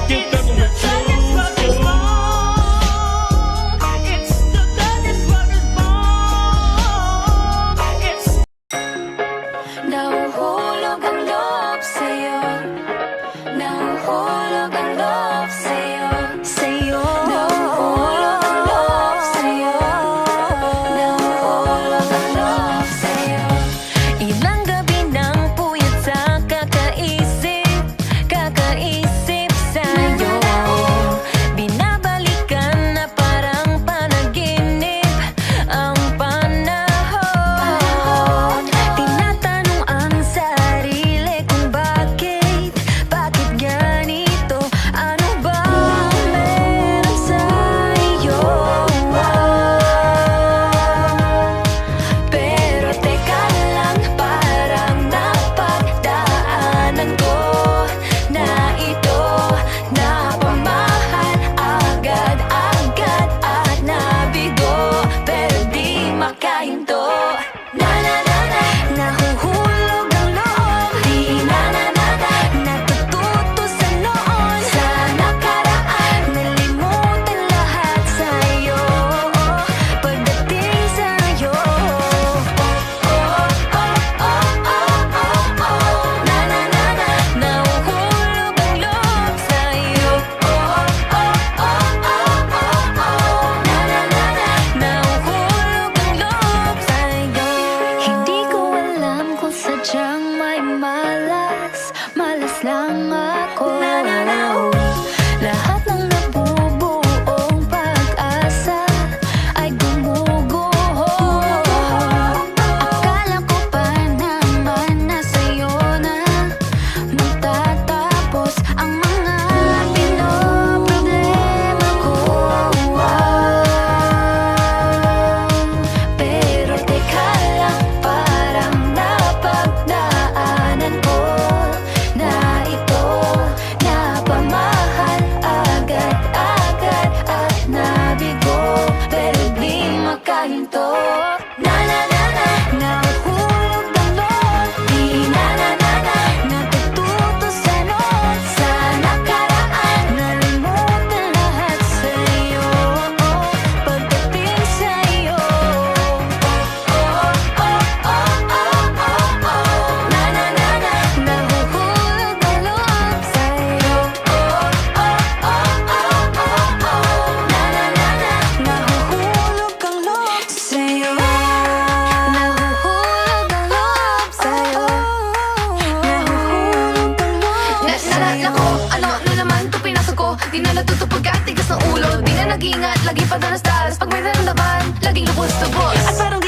Get back on the truth. Nahuhulog ang loob sa'yo. Nahuhulog ang loob sa'yo. Nahuhulog ang loob sa'yo. Nahuhulog ang loob sa'yo. Ilang gabi ng puyat sa kakaisip sa'yo. Binabalikan na parang panaginip ang panahon. Tinatanong ang sarili kung bakit ganito? Ano ba ang meron sa'yo? Pero teka lang, parang napagdaanan ko na ito. Napamahal agad-agad at nabigo, pero di makahinto. Nahuhulog ang loob, di natututo sa noon, sa nakaraan, nalimutan lahat sa'yo. Pagdating sa'yo, nahuhulog ang loob sa'yo. Nahuhulog ang loob sa'yo. Hindi ko alam kung sadyang may malas lang ako. Lahat ng nabubuong pag-asa ay gumuguho. Akala ko pa naman na sa'yo na magtatapos ang mga pinoproblema ko. Pero teka lang, parang napagdaanan ko na ito. Napamahal agad-agad at nabigo, pero di makahinto. Nahuhulog ang loob, di natututo sa noon, sa nakaraan, nalimutan lahat sa'yo. Pagdating sa'yo, nahuhulog ang loob sa'yo. Nahuhulog ang loob sa'yo. Nahuhulog ang loob sa'yo. Nahuhulog ang loob sa'yo. Nako, ano naman ito pinasok ko? Di na natuto pagkatigas ng ulo. Di na nag-iingat, lagi pa danas-danas. Pag may naramdaman, laging lubos-lubos. At parang